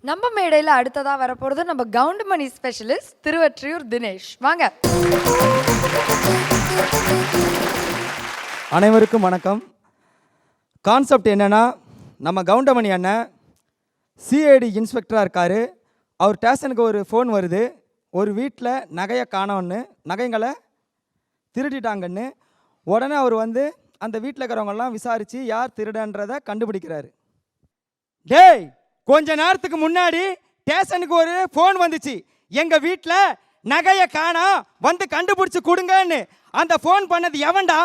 நம்ம மேடையில் அடுத்ததா வரப்போறது நம்ம கவுண்டமணி ஸ்பெஷலிஸ்ட் திருவற்றியூர் தினேஷ். வாங்க. அனைவருக்கும் வணக்கம். கான்செப்ட் என்னன்னா, நம்ம கவுண்டமணி அண்ணன் சிஐடி இன்ஸ்பெக்டராக இருக்கார். அவர் ஸ்டேஷனுக்கு ஒரு ஃபோன் வருது, ஒரு வீட்டில் நகையை காணோன்னு, நகைங்களை திருடிட்டாங்கன்னு. உடனே அவர் வந்து அந்த வீட்டில் இருக்கிறவங்கெல்லாம் விசாரித்து யார் திருடன்றதை கண்டுபிடிக்கிறாரு. டேய், கொஞ்ச நேரத்துக்கு முன்னாடி ஸ்டேஷனுக்கு ஒரு ஃபோன் வந்துச்சு, எங்கள் வீட்டில் நகையை காணோம், வந்து கண்டுபிடிச்சி கொடுங்கன்னு. அந்த ஃபோன் பண்ணது எவன்டா?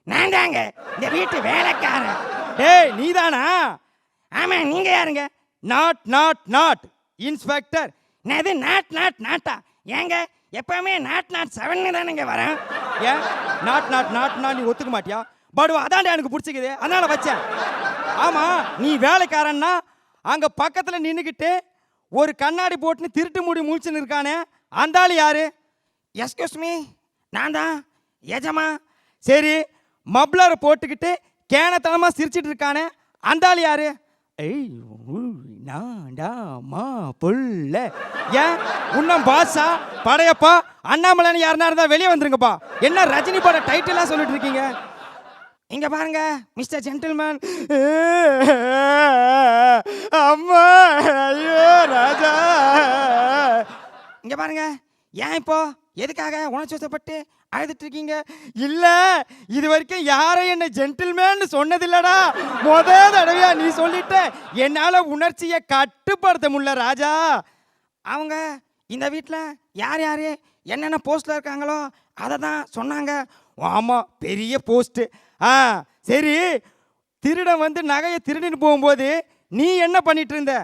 நான் தாங்க, இந்த வீட்டு வேலைக்காரன். டேய், நீதானா? ஆமாம், நீங்கள் யாருங்க? Not not not inspector. நான் நாட்டா? ஏங்க எப்பவுமே நாட் 7 தானேங்க வரேன். ஏன் நாட் நாட் நாட்னா நீ ஒத்துக்க மாட்டியா? படுவா, அதான்டா எனக்கு பிடிச்சிக்குது, அதனால வச்சேன். ஆமாம், நீ வேலைக்காரன்னா அங்கே பக்கத்தில் நின்றுக்கிட்டு ஒரு கண்ணாடி போட்டுன்னு திருட்டு மூடி முழிச்சுன்னு இருக்கானே, அந்த ஆள் யாரு? எஸ்கியூஸ் மீ, நான் தான் எஜமா. சரி, மப்ளரை போட்டுக்கிட்டு கேனத்தனமாக சிரிச்சிட்டு இருக்கானே, அந்த ஆள் யாரு? ஏய், நான்டா மா புள்ள. ஏன் உன்னம் பாஷா படையப்பா அண்ணாமலைன்னு யாருன்னா இருந்தால் வெளியே வந்துருங்கப்பா. என்ன ரஜினி பட டைட்டிலாக சொல்லிட்டு இருக்கீங்க? இங்க பாருங்க மிஸ்டர் ஜென்டில்மேன். அம்மா, ஐயோ ராஜா. இங்க பாருங்க, ஏன் இப்போ எதுக்காக உணர்ச்சிவசப்பட்டு அழுதுட்டு இருக்கீங்க? இல்லை, இது வரைக்கும் யாரும் என்ன ஜென்டில்மேன்னு சொன்னதில்லடா. முத தடவையா நீ சொல்லிட்ட. என்னால் உணர்ச்சியை கட்டுப்படுத்த முடியல ராஜா. அவங்க இந்த வீட்டில் யார் யார் என்னென்ன போஸ்டில் இருக்காங்களோ அதை தான் சொன்னாங்க. ஆமாம், பெரிய போஸ்ட்டு. சரி, திருடன் வந்து நகையை திருடின்னு போகும்போது நீ என்ன பண்ணிட்டு இருந்த?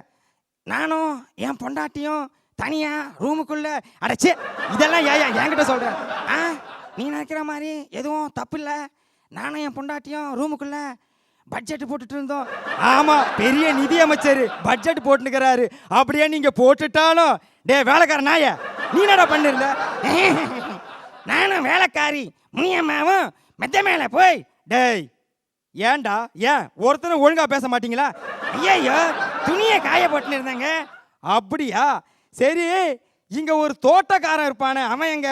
நானும் என் பொண்டாட்டியும் தனியாக ரூமுக்குள்ளே அடைச்சி. இதெல்லாம் ஏன் என்கிட்ட சொல்கிறேன்? நீ நினைக்கிற மாதிரி எதுவும் தப்பு இல்லை. நானும் என் பொண்டாட்டியும் ரூமுக்குள்ளே பட்ஜெட் போட்டுட்டு இருந்தோம். ஆமாம், பெரிய நிதி அமைச்சர் பட்ஜெட் போட்டுக்கிறாரு. அப்படியே நீங்கள் போட்டுட்டாலும் டே வேலைக்கார நாய, நீ என்னடா பண்ணிருந்த? நானும் வேலைக்காரி முனியம்மாவும் மெத்த மேலே போய். டேய், ஏன்டா? ஏன் ஒருத்தரும் ஒழுங்கா பேச மாட்டீங்களா? ஐயோ, துணியை காய போட்டுன்னு இருந்தாங்க. அப்படியா? சரி, இங்க ஒரு தோட்டக்காரன் இருப்பானே, அவன் எங்க?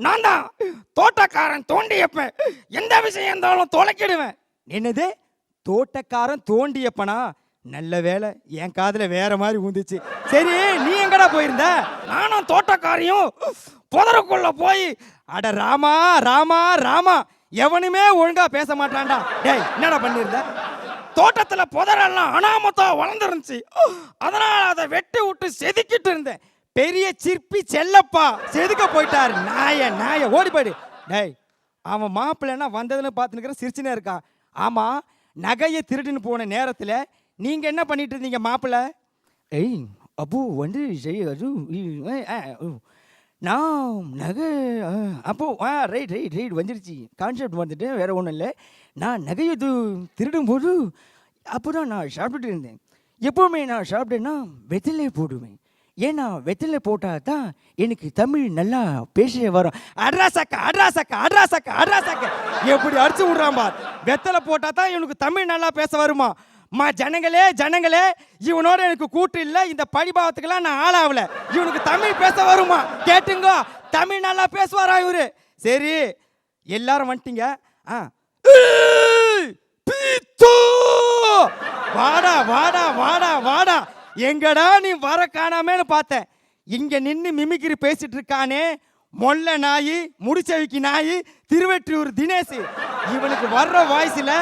நான் தான் தோட்டக்காரன். தோண்டியப்ப எந்த விஷயம் இருந்தாலும் தொலைக்கிடுவேன். என்னது, தோட்டக்காரன் தோண்டியப்பனா? நல்ல வேலை, என் காதுல வேற மாதிரி ஊந்துச்சு. சரி, நீ எங்கடா போயிருந்த? நானும் தோட்டக்காரியும் புதருக்குள்ள போய். அட ராமா ராமா ராமா, எவனுமே ஒழுங்கா பேச மாட்டான்டா. டேய், என்னடா பண்ணிருந்த? தோட்டத்தில் புதரெல்லாம் அனாமத்தா வளர்ந்துருந்துச்சு, அதனால அதை வெட்டி விட்டு செதுக்கிட்டு இருந்தேன். பெரிய சிற்பி செல்லப்பா செதுக்க போயிட்டாரு. நாய ஓடி போயிடு. டேய், அவன் மாப்பிள்ளைன்னா வந்ததுன்னு பார்த்துன்னு சிரிச்சுனே இருக்கான். ஆமா, நகையை திருடின்னு போன நேரத்தில் நீங்க என்ன பண்ணிட்டு இருந்தீங்க மாப்பிள்ளை? ஏய் அப்பு வந்து நான் நகை அப்போ ரைட் வந்துருச்சு. கான்செப்ட் வந்துட்டு வேற ஒன்றும் இல்லை. நான் நகையை திருடும்போது அப்போ தான் நான் சாப்பிட்டுட்டு இருந்தேன். எப்போவுமே நான் சாப்பிட்டேன்னா வெத்தலை போடுவேன். ஏன்னா வெத்தலை போட்டால் தான் எனக்கு தமிழ் நல்லா பேச வரும். அட்ராசக்க எப்படி அடிச்சு விட்றான் பார். வெத்தலை போட்டால் தான் இவனுக்கு தமிழ் நல்லா பேச வருமா? ஜனங்களே, இவனோட எனக்கு கூட்டு இல்லை. இந்த படிபாவத்துக்கெல்லாம் நான் ஆளாகல. இவனுக்கு தமிழ் பேச வருமா? கேட்டுங்க, தமிழ் நல்லா பேசுவாரா இவரு? சரி, எல்லாரும் வந்துட்டீங்க. வாடா வாடா வாடா வாடா. எங்கடா நீ வர காணாமேன்னு பார்த்தேன். இங்க நின்று மிமிக்கிரி பேசிட்டு இருக்கானே, மொல்ல நாய், முடிச்சவிக்கு நாய், திருவெற்றியூர் தினேஷ். இவனுக்கு வர்ற வாய்ஸில்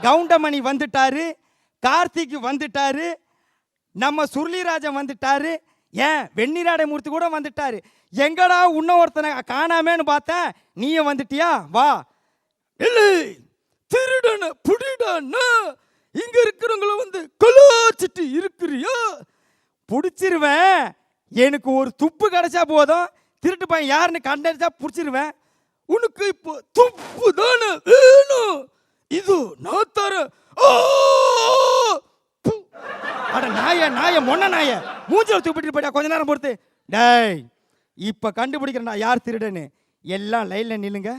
கவுண்டமணி வந்துட்டாரு, கார்த்திக் வந்துட்டாரு, நம்ம சுருளிராஜன் வந்துட்டாரு, ஏன் வெண்ணிராடை மூர்த்தி கூட வந்துட்டாரு. எங்கடா இன்னொருத்தனை காணாமேன்னு பார்த்தேன், நீயும் வந்துட்டியா? வா. இல்லை, திருடன புடிடன இங்க இருக்கிறவங்கள வந்து கலாச்சிட்டு இருக்கிறியா? பிடிச்சிருவேன். எனக்கு ஒரு துப்பு கிடைச்சா போதும், திருட்டு பையன் யாருன்னு கண்டடிச்சா பிடிச்சிருவேன். உனக்கு இப்போ துப்பு தானே வேணும்? இது நான் தரேன். அட நாய மொன்ன நாய, மூஞ்சில துப்பிட்டு போயிட்டா கொஞ்ச நேரம் பொறுத்து. டேய், இப்ப கண்டுபிடிக்கிறேன்டா யார் திருடன்னு. எல்லாம் லைன்ல நில்லுங்க.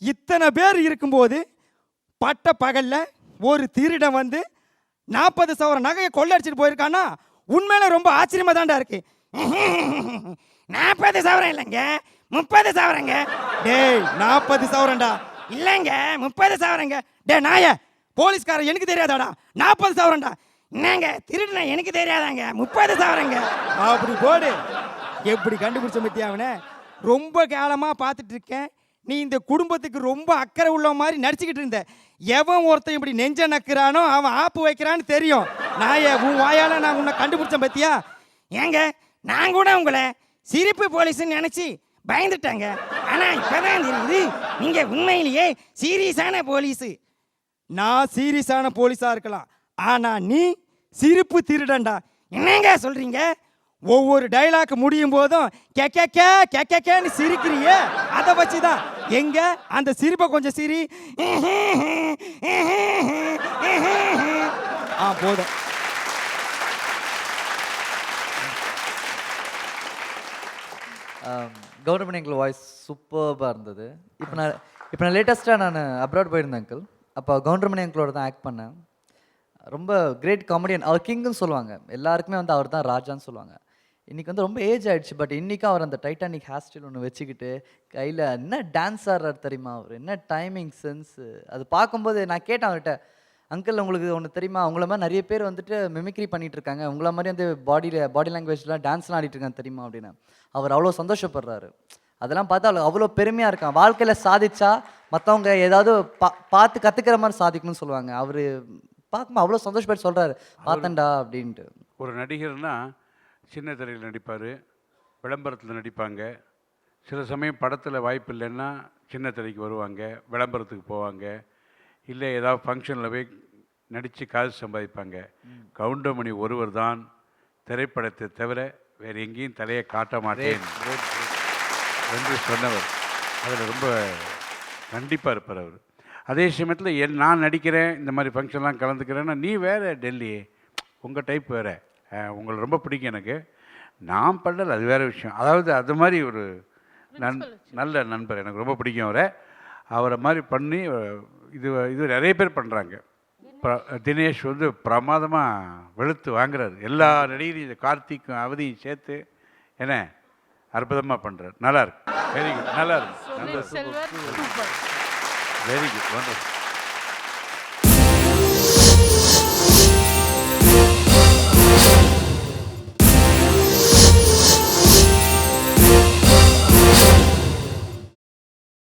இத்தனை பேர் இருக்கும்போது பட்ட பகல்ல ஒரு திருடன் வந்து 40 சவரம் நகையை கொள்ளடிச்சிட்டு போயிருக்கானா உண்மையில ரொம்ப ஆச்சரியமா தான்டா இருக்கு. 40 சவரம் இல்லைங்க, 30 சவரங்க. டேய் 40 சவரம்டா. இல்லைங்க, 30 சவரங்க. டே நாய, போலீஸ்காரன் எனக்கு தெரியாதாடா, 40 சவரம்டா. என்னங்க திருடுனா எனக்கு தெரியாதாங்க, 30 சவரங்க. அப்படி போடு. எப்படி கண்டுபிடிச்ச பத்தியா அவனை? ரொம்ப காலமா பார்த்துட்டு இருக்கேன். நீ இந்த குடும்பத்துக்கு ரொம்ப அக்கறை உள்ள மாதிரி நடிச்சுக்கிட்டு இருந்த. எவன் ஒருத்தன் இப்படி நெஞ்ச நக்குறானோ அவன் ஆப்பு வைக்கிறான்னு தெரியும். நாய, உன் வாயால நான் உன்னை கண்டுபிடிச்சேன் பத்தியா? ஏங்க நான் கூட உங்களை சிரிப்பு போலீஸ்ன்னு நினைச்சு பயந்துட்டாங்க. ஆனா இப்பதான் தெரியுது நீங்க உண்மையிலேயே சீரியஸான போலீஸ். நான் சீரியஸான போலீஸா இருக்கலாம், ஆனா நீ சிரிப்பு திருடன்டா. என்னங்க சொல்றீங்க? ஒவ்வொரு டைலாக் முடியும் போதும் கேன்னு சிரிக்கிறியே, அதை வச்சுதான். எங்க அந்த சிரிப்பை கொஞ்சம் சிரி. போதும். கவர்மெண்ட் எங்கள் வாய்ஸ் சூப்பர்பாக இருந்தது. இப்போ நான் லேட்டஸ்ட்டாக நான் அப்ராட் போயிருந்தேன் அங்கிள். அப்போ கவர்மெண்ட் எங்களோட தான் ஆக்ட் பண்ணேன். ரொம்ப கிரேட் காமெடியன். அவர் கிங்குன்னு சொல்லுவாங்க, எல்லாருக்குமே வந்து அவர் தான் ராஜான்னு சொல்லுவாங்க. இன்றைக்கி வந்து ரொம்ப ஏஜ் ஆகிடுச்சு, பட் இன்றைக்கும் அவர் அந்த டைட்டானிக் ஹேர் ஸ்டைல் ஒன்று வச்சுக்கிட்டு கையில் என்ன டான்ஸ் ஆடுறாரு தெரியுமா, அவர் என்ன டைமிங் சென்ஸு. அது பார்க்கும்போது நான் கேட்டேன் அவர்கிட்ட, அங்கிள் உங்களுக்கு ஒன்று தெரியுமா, உங்களை மாதிரி நிறைய பேர் வந்துட்டு மிமிக்ரி பண்ணிகிட்டு இருக்காங்க, உங்களை மாதிரி வந்து பாடி லாங்குவேஜ்லாம் டான்ஸ்லாம் ஆடிட்டு இருக்காங்க தெரியுமா அப்படின்னு. அவர் அவ்வளோ சந்தோஷப்படுறாரு. அதெல்லாம் பார்த்தா அவளுக்கு அவ்வளோ பெருமையாக இருக்கான். வாழ்க்கையில் சாதிச்சா மற்றவங்க ஏதாவது பார்த்து கற்றுக்கிற மாதிரி சாதிக்கணும்னு சொல்லுவாங்க. அவர் பார்க்கும்போது அவ்வளோ சந்தோஷப்பட்டு சொல்கிறாரு, பார்த்தண்டா அப்படின்ட்டு. ஒரு நடிகர்னா சின்ன திரையில் நடிப்பார், விளம்பரத்தில் நடிப்பாங்க. சில சமயம் படத்தில் வாய்ப்பு இல்லைன்னா சின்ன திரைக்கு வருவாங்க, விளம்பரத்துக்கு போவாங்க, இல்லை ஏதாவது ஃபங்க்ஷனில் போய் நடித்து காசு சம்பாதிப்பாங்க. கவுண்டமணி ஒருவர் தான் திரைப்படத்தை தவிர வேறு எங்கேயும் தலையை காட்ட மாட்டேன் என்று சொன்னவர். அதில் ரொம்ப கண்டிப்பாக இருப்பார் அவர். அதே சமயத்தில் நான் நடிக்கிறேன், இந்த மாதிரி ஃபங்க்ஷன்லாம் கலந்துக்கிறேன்னா, நீ வேறு டெல்லி, உங்கள் டைப் வேறு, உங்களை ரொம்ப பிடிக்கும் எனக்கு, நான் பண்ணல அது வேறு விஷயம். அதாவது அது மாதிரி ஒரு நல்ல நண்பர், எனக்கு ரொம்ப பிடிக்கும் அவரை மாதிரி பண்ணி இது நிறைய பேர் பண்ணுறாங்க. தினேஷ் வந்து பிரமாதமாக வெளுத்து வாங்குறாரு. எல்லா நடிகரையும் கார்த்திக்கும் அவதியும் சேர்த்து என்ன அற்புதமாக பண்ணுறாரு. நல்லாயிருக்கு, வெரி குட், நல்லா இருக்கு, வெரி குட், ஒண்டர்ஃபுல்.